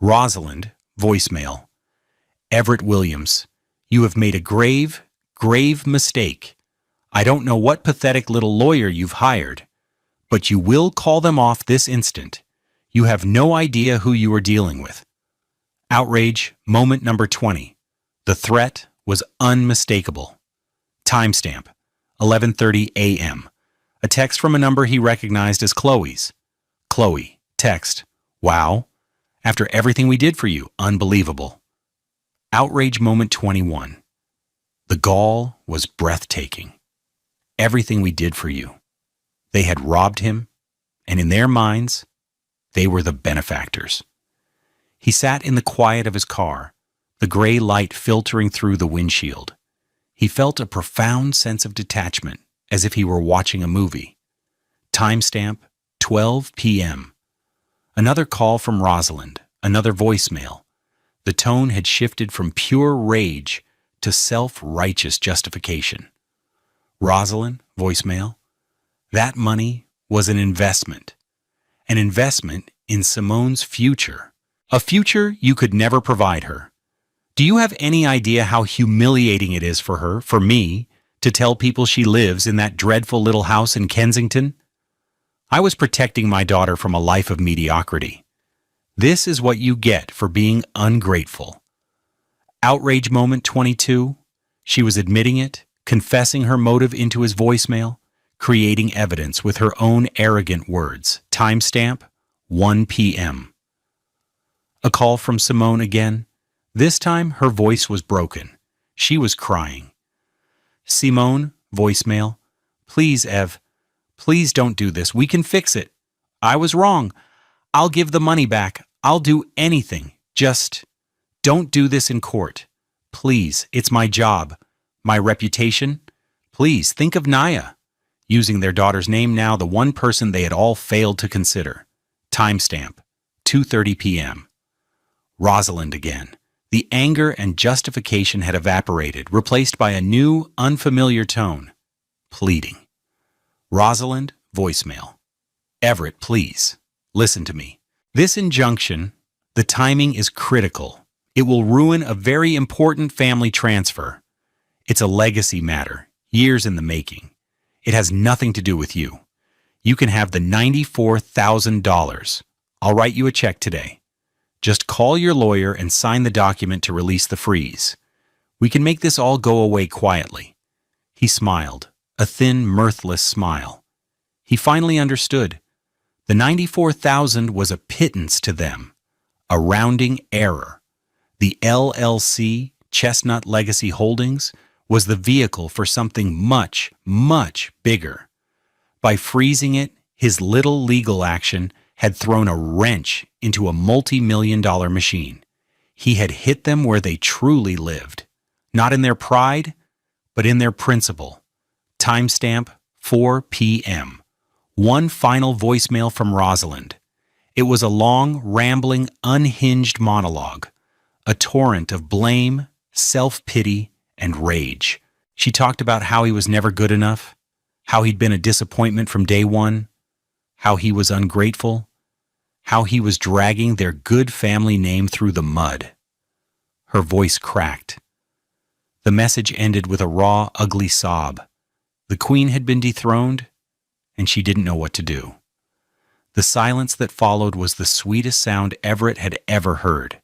Rosalind, voicemail. Everett Williams, you have made a grave, grave mistake. I don't know what pathetic little lawyer you've hired, but you will call them off this instant. You have no idea who you are dealing with. Outrage, moment number 20. The threat was unmistakable. Timestamp, 11:30 a.m. A text from a number he recognized as Chloe's. Chloe, text, wow, after everything we did for you, unbelievable. Outrage moment 21. The gall was breathtaking. Everything we did for you. They had robbed him, and in their minds, they were the benefactors. He sat in the quiet of his car, the gray light filtering through the windshield. He felt a profound sense of detachment, as if he were watching a movie. Timestamp, 12 p.m. Another call from Rosalind, another voicemail. The tone had shifted from pure rage to self-righteous justification. Rosalind, voicemail. That money was an investment in Simone's future, a future you could never provide her. Do you have any idea how humiliating it is for her, for me, to tell people she lives in that dreadful little house in Kensington? I was protecting my daughter from a life of mediocrity. This is what you get for being ungrateful. Outrage moment 22. She was admitting it, confessing her motive into his voicemail, creating evidence with her own arrogant words. Timestamp, 1 p.m. A call from Simone again. This time, her voice was broken. She was crying. Simone, voicemail. Please, Ev. Please don't do this. We can fix it. I was wrong. I'll give the money back. I'll do anything. Just don't do this in court. Please, it's my job. My reputation. Please, think of Naya. Using their daughter's name now, the one person they had all failed to consider. Timestamp, 2:30 p.m. Rosalind again. The anger and justification had evaporated, replaced by a new, unfamiliar tone. Pleading. Rosalind, voicemail. Everett, please, listen to me. This injunction, the timing is critical. It will ruin a very important family transfer. It's a legacy matter, years in the making. It has nothing to do with you. You can have the $94,000. I'll write you a check today. Just call your lawyer and sign the document to release the freeze. We can make this all go away quietly. He smiled, a thin, mirthless smile. He finally understood. The $94,000 was a pittance to them, a rounding error. The LLC, Chestnut Legacy Holdings, was the vehicle for something much, much bigger. By freezing it, his little legal action had thrown a wrench into a multi-million-dollar machine. He had hit them where they truly lived, not in their pride, but in their principle. Timestamp, 4 p.m. One final voicemail from Rosalind. It was a long, rambling, unhinged monologue, a torrent of blame, self-pity, and rage. She talked about how he was never good enough, how he'd been a disappointment from day one, how he was ungrateful, how he was dragging their good family name through the mud. Her voice cracked. The message ended with a raw, ugly sob. The queen had been dethroned, and she didn't know what to do. The silence that followed was the sweetest sound Everett had ever heard.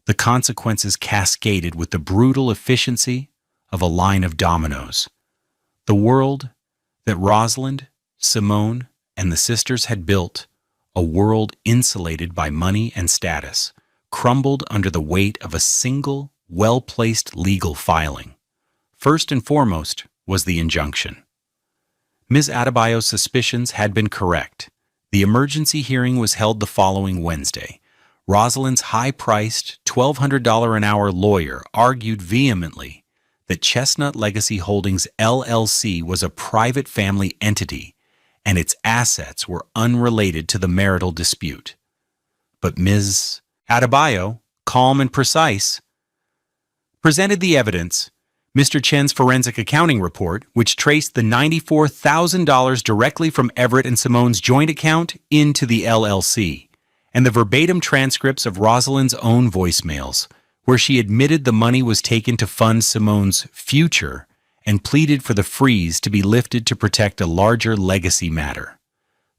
The consequences cascaded with the brutal efficiency of a line of dominoes. The world that Rosalind, Simone, and the sisters had built, a world insulated by money and status, crumbled under the weight of a single, well-placed legal filing. First and foremost was the injunction. Ms. Adebayo's suspicions had been correct. The emergency hearing was held the following Wednesday. Rosalind's high-priced, $1,200 an hour lawyer argued vehemently that Chestnut Legacy Holdings LLC was a private family entity and its assets were unrelated to the marital dispute. But Ms. Adebayo, calm and precise, presented the evidence. Mr. Chen's forensic accounting report, which traced the $94,000 directly from Everett and Simone's joint account into the LLC, and the verbatim transcripts of Rosalind's own voicemails, where she admitted the money was taken to fund Simone's future and pleaded for the freeze to be lifted to protect a larger legacy matter.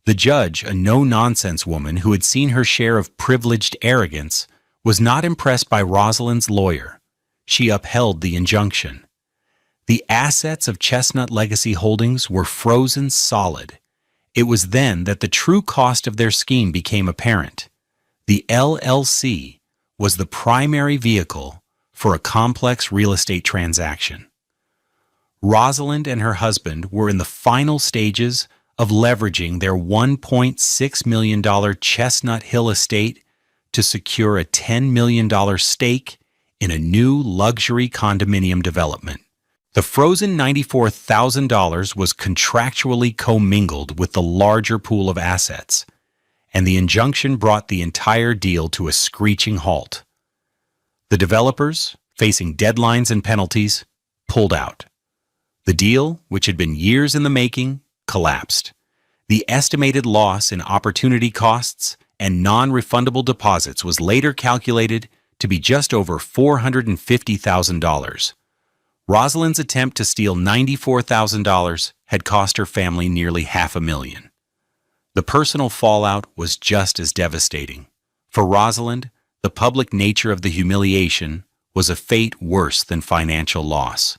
The judge, a no-nonsense woman who had seen her share of privileged arrogance, was not impressed by Rosalind's lawyer. She upheld the injunction. The assets of Chestnut Legacy Holdings were frozen solid. It was then that the true cost of their scheme became apparent. The LLC was the primary vehicle for a complex real estate transaction. Rosalind and her husband were in the final stages of leveraging their $1.6 million Chestnut Hill estate to secure a $10 million stake in a new luxury condominium development. The frozen $94,000 was contractually commingled with the larger pool of assets, and the injunction brought the entire deal to a screeching halt. The developers, facing deadlines and penalties, pulled out. The deal, which had been years in the making, collapsed. The estimated loss in opportunity costs and non-refundable deposits was later calculated to be just over $450,000. Rosalind's attempt to steal $94,000 had cost her family nearly $500,000. The personal fallout was just as devastating. For Rosalind, the public nature of the humiliation was a fate worse than financial loss.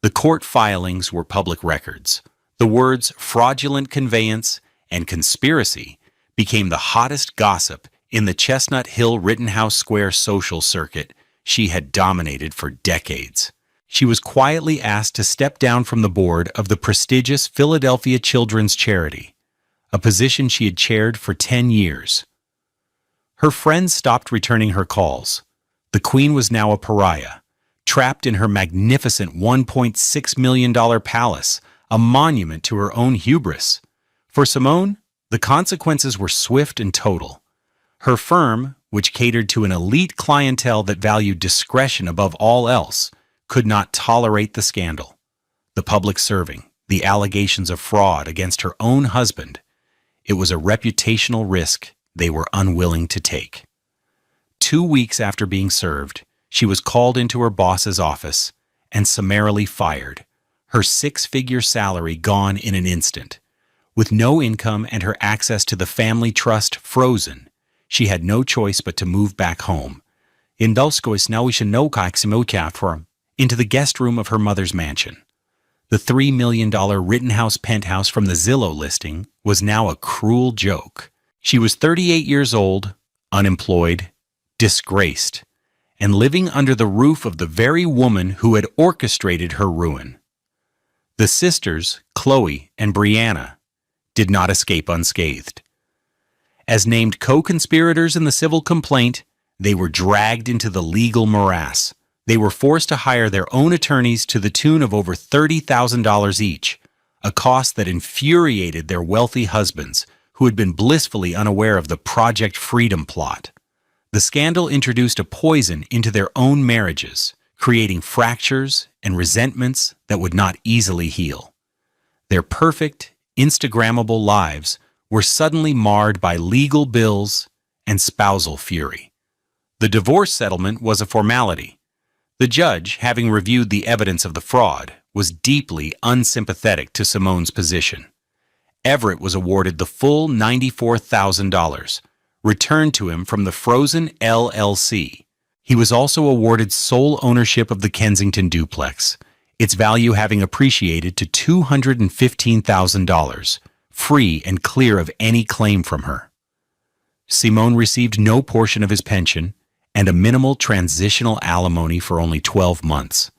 The court filings were public records. The words fraudulent conveyance and conspiracy became the hottest gossip in the Chestnut Hill Rittenhouse Square social circuit she had dominated for decades. She was quietly asked to step down from the board of the prestigious Philadelphia Children's Charity, a position she had chaired for 10 years. Her friends stopped returning her calls. The Queen was now a pariah, trapped in her magnificent $1.6 million palace, a monument to her own hubris. For Simone, the consequences were swift and total. Her firm, which catered to an elite clientele that valued discretion above all else, could not tolerate the scandal, the public serving, the allegations of fraud against her own husband. It was a reputational risk they were unwilling to take. 2 weeks after being served, she was called into her boss's office and summarily fired, her 6-figure salary gone in an instant. With no income and her access to the family trust frozen, she had no choice but to move back home. Into the guest room of her mother's mansion. The $3 million Rittenhouse penthouse from the Zillow listing was now a cruel joke. She was 38 years old, unemployed, disgraced, and living under the roof of the very woman who had orchestrated her ruin. The sisters, Chloe and Brianna, did not escape unscathed. As named co-conspirators in the civil complaint, they were dragged into the legal morass. They were forced to hire their own attorneys to the tune of over $30,000 each, a cost that infuriated their wealthy husbands, who had been blissfully unaware of the Project Freedom plot. The scandal introduced a poison into their own marriages, creating fractures and resentments that would not easily heal. Their perfect, Instagrammable lives were suddenly marred by legal bills and spousal fury. The divorce settlement was a formality. The judge, having reviewed the evidence of the fraud, was deeply unsympathetic to Simone's position. Everett was awarded the full $94,000, returned to him from the frozen LLC. He was also awarded sole ownership of the Kensington duplex, its value having appreciated to $215,000, free and clear of any claim from her. Simone received no portion of his pension and a minimal transitional alimony for only 12 months.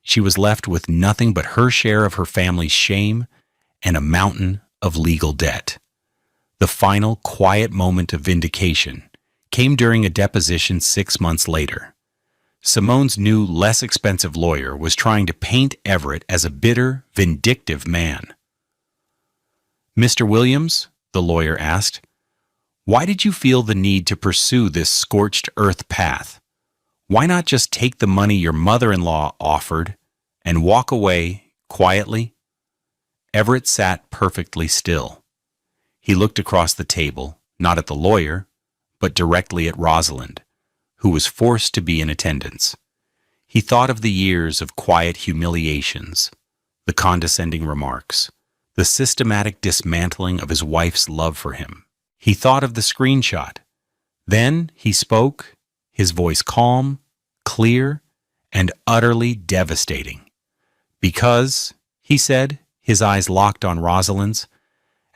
She was left with nothing but her share of her family's shame and a mountain of legal debt. The final quiet moment of vindication came during a deposition 6 months later. Simone's new, less expensive lawyer was trying to paint Everett as a bitter, vindictive man. "Mr. Williams," the lawyer asked, "why did you feel the need to pursue this scorched earth path? Why not just take the money your mother-in-law offered and walk away quietly?" Everett sat perfectly still. He looked across the table, not at the lawyer, but directly at Rosalind, who was forced to be in attendance. He thought of the years of quiet humiliations, the condescending remarks, the systematic dismantling of his wife's love for him. He thought of the screenshot. Then he spoke, his voice calm, clear, and utterly devastating. "Because," he said, his eyes locked on Rosalind's,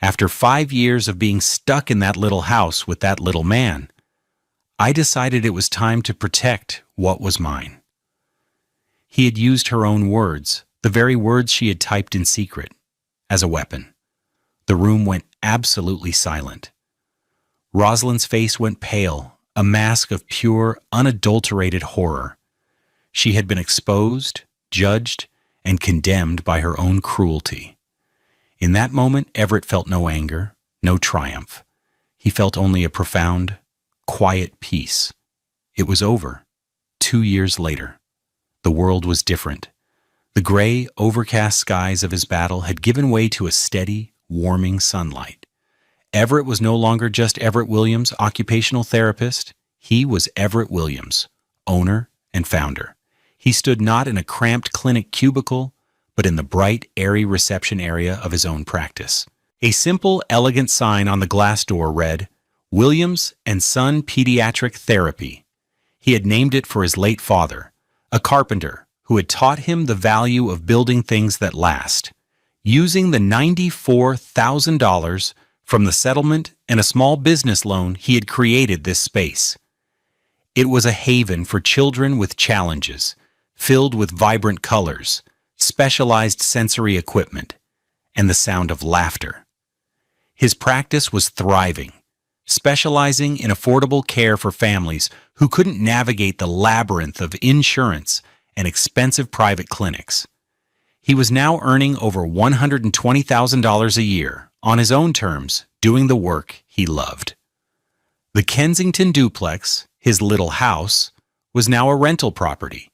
"after 5 years of being stuck in that little house with that little man, I decided it was time to protect what was mine." He had used her own words, the very words she had typed in secret, as a weapon. The room went absolutely silent. Rosalind's face went pale, a mask of pure, unadulterated horror. She had been exposed, judged, and condemned by her own cruelty. In that moment, Everett felt no anger, no triumph. He felt only a profound, quiet peace. It was over. 2 years later. The world was different. The gray, overcast skies of his battle had given way to a steady, warming sunlight. Everett was no longer just Everett Williams, occupational therapist. He was Everett Williams, owner and founder. He stood not in a cramped clinic cubicle, but in the bright, airy reception area of his own practice. A simple, elegant sign on the glass door read, "Williams and Son Pediatric Therapy." He had named it for his late father, a carpenter who had taught him the value of building things that last. Using the $94,000 from the settlement and a small business loan, he had created this space. It was a haven for children with challenges, filled with vibrant colors, specialized sensory equipment, and the sound of laughter. His practice was thriving, specializing in affordable care for families who couldn't navigate the labyrinth of insurance and expensive private clinics. He was now earning over $120,000 a year, on his own terms, doing the work he loved. The Kensington duplex, his little house, was now a rental property,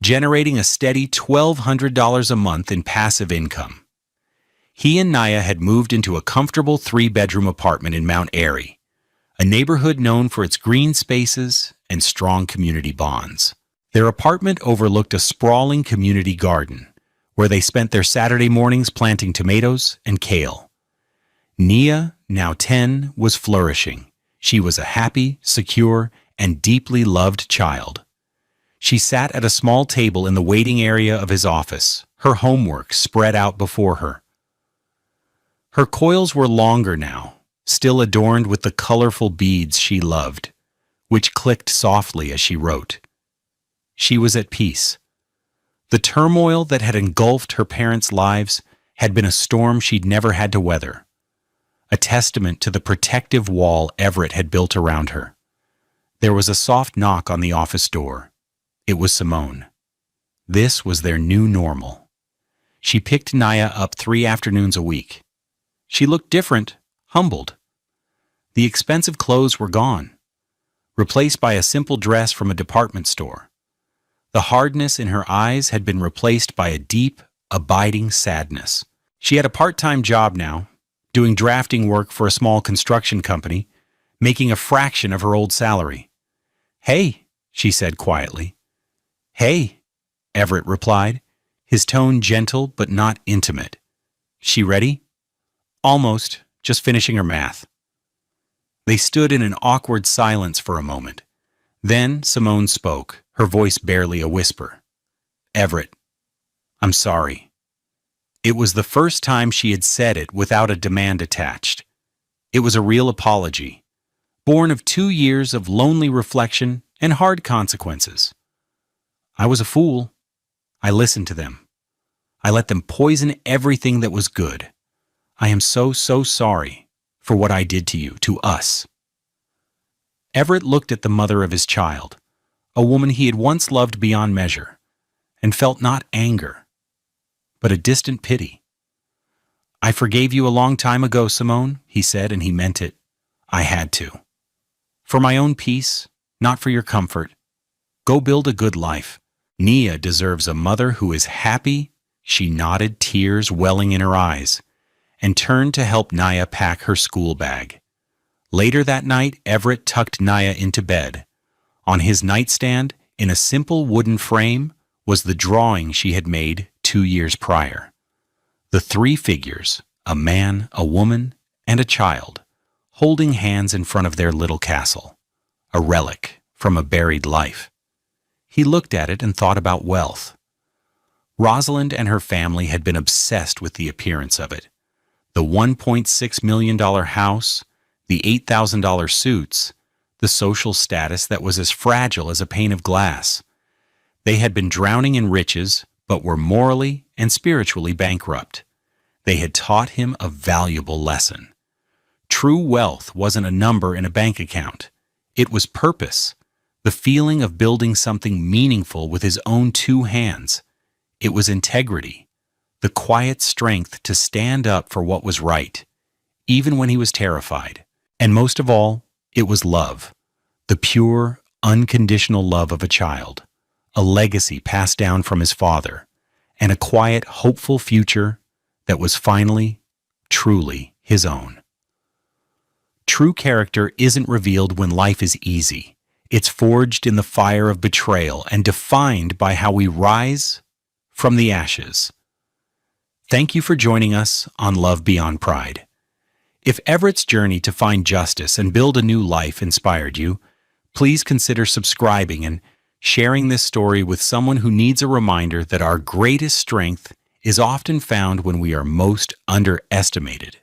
generating a steady $1,200 a month in passive income. He and Naya had moved into a comfortable 3-bedroom apartment in Mount Airy, a neighborhood known for its green spaces and strong community bonds. Their apartment overlooked a sprawling community garden, where they spent their Saturday mornings planting tomatoes and kale. Nia, now 10, was flourishing. She was a happy, secure, and deeply loved child. She sat at a small table in the waiting area of his office, her homework spread out before her. Her coils were longer now, still adorned with the colorful beads she loved, which clicked softly as she wrote. She was at peace. The turmoil that had engulfed her parents' lives had been a storm she'd never had to weather, a testament to the protective wall Everett had built around her. There was a soft knock on the office door. It was Simone. This was their new normal. She picked Naya up 3 afternoons a week. She looked different, humbled. The expensive clothes were gone, replaced by a simple dress from a department store. The hardness in her eyes had been replaced by a deep, abiding sadness. She had a part-time job now, doing drafting work for a small construction company, making a fraction of her old salary. "Hey," she said quietly. "Hey," Everett replied, his tone gentle but not intimate. "She ready?" "Almost, just finishing her math." They stood in an awkward silence for a moment. Then Simone spoke, her voice barely a whisper. "Everett, I'm sorry." It was the first time she had said it without a demand attached. It was a real apology, born of 2 years of lonely reflection and hard consequences. "I was a fool. I listened to them. I let them poison everything that was good. I am so sorry for what I did to you, to us." Everett looked at the mother of his child, a woman he had once loved beyond measure, and felt not anger, but a distant pity. "I forgave you a long time ago, Simone," he said, and he meant it. "I had to. For my own peace, not for your comfort. Go build a good life. Nia deserves a mother who is happy." She nodded, tears welling in her eyes, and turned to help Nia pack her school bag. Later that night, Everett tucked Nia into bed. On his nightstand, in a simple wooden frame, was the drawing she had made 2 years prior. The 3 figures, a man, a woman, and a child, holding hands in front of their little castle, a relic from a buried life. He looked at it and thought about wealth. Rosalind and her family had been obsessed with the appearance of it. The $1.6 million house, the $8,000 suits, the social status that was as fragile as a pane of glass. They had been drowning in riches, but were morally and spiritually bankrupt. They had taught him a valuable lesson. True wealth wasn't a number in a bank account. It was purpose, the feeling of building something meaningful with his own 2 hands. It was integrity, the quiet strength to stand up for what was right, even when he was terrified. And most of all, it was love, the pure, unconditional love of a child, a legacy passed down from his father, and a quiet, hopeful future that was finally, truly his own. True character isn't revealed when life is easy. It's forged in the fire of betrayal and defined by how we rise from the ashes. Thank you for joining us on Love Beyond Pride. If Everett's journey to find justice and build a new life inspired you, please consider subscribing and sharing this story with someone who needs a reminder that our greatest strength is often found when we are most underestimated.